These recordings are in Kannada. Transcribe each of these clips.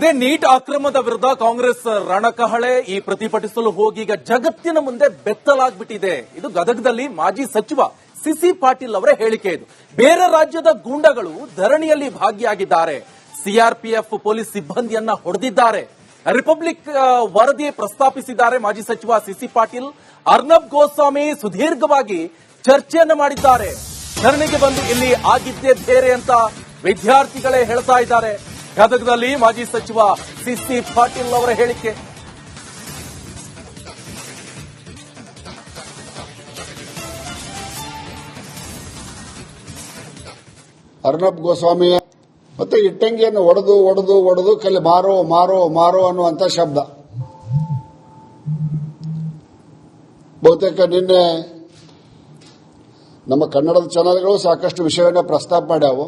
ಇದೇ ನೀಟ್ ಅಕ್ರಮದ ವಿರುದ್ಧ ಕಾಂಗ್ರೆಸ್ ರಣಕಹಳೆ ಈ ಪ್ರತಿಭಟಿಸಲು ಹೋಗಿ ಈಗ ಜಗತ್ತಿನ ಮುಂದೆ ಬೆತ್ತಲಾಗ್ಬಿಟ್ಟಿದೆ. ಇದು ಗದಗದಲ್ಲಿ ಮಾಜಿ ಸಚಿವ ಸಿಸಿ ಪಾಟೀಲ್ ಅವರ ಹೇಳಿಕೆ. ಇದು ಬೇರೆ ರಾಜ್ಯದ ಗೂಂಡಗಳು ಧರಣಿಯಲ್ಲಿ ಭಾಗಿಯಾಗಿದ್ದಾರೆ. ಸಿಆರ್ಪಿಎಫ್ ಪೊಲೀಸ್ ಸಿಬ್ಬಂದಿಯನ್ನ ಹೊಡೆದಿದ್ದಾರೆ. ರಿಪಬ್ಲಿಕ್ ವರದಿ ಪ್ರಸ್ತಾಪಿಸಿದ್ದಾರೆ ಮಾಜಿ ಸಚಿವ ಸಿಸಿ ಪಾಟೀಲ್. ಅರ್ನಬ್ ಗೋಸ್ವಾಮಿ ಸುದೀರ್ಘವಾಗಿ ಚರ್ಚೆಯನ್ನ ಮಾಡಿದ್ದಾರೆ. ಧರಣಿಗೆ ಬಂದು ಇಲ್ಲಿ ಆಗಿದ್ದೇ ಬೇರೆ ಅಂತ ವಿದ್ಯಾರ್ಥಿಗಳೇ ಹೇಳ್ತಾ ಇದ್ದಾರೆ. ಗದಗದಲ್ಲಿ ಮಾಜಿ ಸಚಿವ ಸಿಸಿ ಪಾಟೀಲ್ ಅವರ ಹೇಳಿಕೆ. ಅರ್ನಬ್ ಗೋಸ್ವಾಮಿ ಮತ್ತೆ ಇಟ್ಟಂಗಿಯನ್ನು ಒಡೆದು ಒಡೆದು ಒಡೆದು ಕಲ್ಲಿ ಮಾರೋ ಮಾರೋ ಮಾರೋ ಅನ್ನುವಂತ ಶಬ್ದ. ಬಹುತೇಕ ನಿನ್ನೆ ನಮ್ಮ ಕನ್ನಡದ ಚಾನೆಲ್ಗಳು ಸಾಕಷ್ಟು ವಿಷಯವನ್ನು ಪ್ರಸ್ತಾಪ ಮಾಡ್ಯಾವು.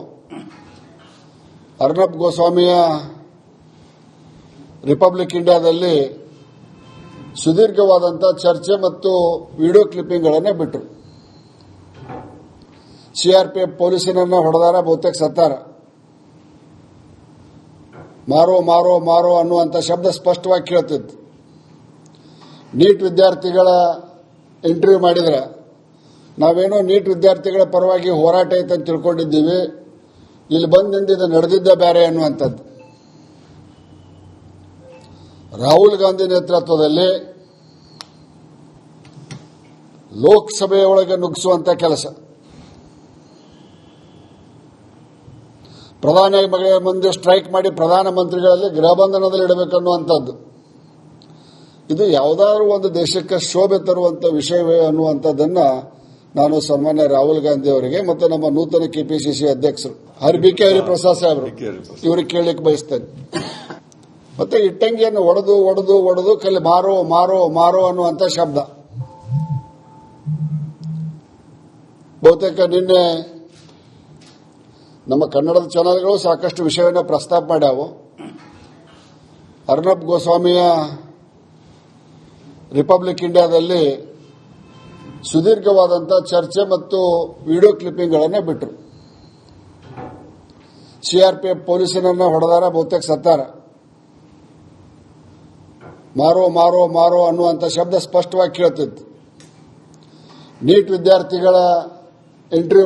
ಅರ್ನಬ್ ಗೋಸ್ವಾಮಿಯ ರಿಪಬ್ಲಿಕ್ ಇಂಡಿಯಾದಲ್ಲಿ ಸುದೀರ್ಘವಾದಂತಹ ಚರ್ಚೆ ಮತ್ತು ವಿಡಿಯೋ ಕ್ಲಿಪ್ಪಿಂಗ್ಗಳನ್ನೇ ಬಿಟ್ಟರು. ಸಿಆರ್ಪಿಎಫ್ ಪೊಲೀಸರನ್ನ ಹೊಡೆದಾರ, ಬಹುತೇಕ ಸತ್ತಾರ. ಮಾರೋ ಮಾರೋ ಮಾರೋ ಅನ್ನುವಂಥ ಶಬ್ದ ಸ್ಪಷ್ಟವಾಗಿ ಕೇಳ್ತಿತ್ತು. ನೀಟ್ ವಿದ್ಯಾರ್ಥಿಗಳ ಇಂಟರ್ವ್ಯೂ ಮಾಡಿದ್ರೆ ನಾವೇನೋ ನೀಟ್ ವಿದ್ಯಾರ್ಥಿಗಳ ಪರವಾಗಿ ಹೋರಾಟ ಐತೆ ಅಂತ ತಿಳ್ಕೊಂಡಿದ್ದೀವಿ, ಇಲ್ಲಿ ಬಂದಿಂದ ಇದು ನಡೆದಿದ್ದ ಬೇರೆ ಅನ್ನುವಂಥದ್ದು. ರಾಹುಲ್ ಗಾಂಧಿ ನೇತೃತ್ವದಲ್ಲಿ ಲೋಕಸಭೆಯೊಳಗೆ ನುಗ್ಗಿಸುವಂತ ಕೆಲಸ, ಪ್ರಧಾನಿ ಮಂದಿ ಸ್ಟ್ರೈಕ್ ಮಾಡಿ ಪ್ರಧಾನಮಂತ್ರಿಗಳಲ್ಲಿ ಗೃಹಬಂಧನದಲ್ಲಿ ಇಡಬೇಕನ್ನುವಂಥದ್ದು. ಇದು ಯಾವುದಾದ್ರೂ ಒಂದು ದೇಶಕ್ಕೆ ಶೋಭೆ ತರುವಂತ ವಿಷಯವೇ ಅನ್ನುವಂಥದ್ದನ್ನ ನಾನು ಸನ್ಮಾನ್ಯ ರಾಹುಲ್ ಗಾಂಧಿ ಅವರಿಗೆ ಮತ್ತು ನಮ್ಮ ನೂತನ ಕೆಪಿಸಿಸಿ ಅಧ್ಯಕ್ಷರು ಹರಿಪ್ರಸಾದ್ ಸಾಹೇಬರು ಇವರಿಗೆ ಕೇಳಲಿಕ್ಕೆ ಬಯಸ್ತೇನೆ. ಮತ್ತೆ ಇಟ್ಟಂಗಿಯನ್ನು ಒಡೆದು ಒಡೆದು ಒಡೆದು ಕಲ್ಲಿ ಮಾರೋ ಮಾರೋ ಮಾರೋ ಅನ್ನುವಂತ ಶಬ್ದ. ಬಹುತೇಕ ನಿನ್ನೆ ನಮ್ಮ ಕನ್ನಡದ ಚಾನೆಲ್ಗಳು ಸಾಕಷ್ಟು ವಿಷಯವನ್ನು ಪ್ರಸ್ತಾಪ ಮಾಡ್ಯಾವು. ಅರ್ನಬ್ ಗೋಸ್ವಾಮಿಯ ರಿಪಬ್ಲಿಕ್ ಇಂಡಿಯಾದಲ್ಲಿ ಸುದೀರ್ಘವಾದಂತಹ ಚರ್ಚೆ ಮತ್ತು ವಿಡಿಯೋ ಕ್ಲಿಪ್ಪಿಂಗ್ಗಳನ್ನೇ ಬಿಟ್ಟರು. ಸಿಆರ್ಪಿಎಫ್ ಪೊಲೀಸರನ್ನ ಹೊಡೆದಾರ, ಬಹುತೇಕ ಸತ್ತಾರ. ಮಾರೋ ಮಾರೋ ಮಾರೋ ಅನ್ನುವಂಥ ಶಬ್ದ ಸ್ಪಷ್ಟವಾಗಿ ಕೇಳ್ತಿತ್ತು. ನೀಟ್ ವಿದ್ಯಾರ್ಥಿಗಳ ಇಂಟರ್ವ್ಯೂ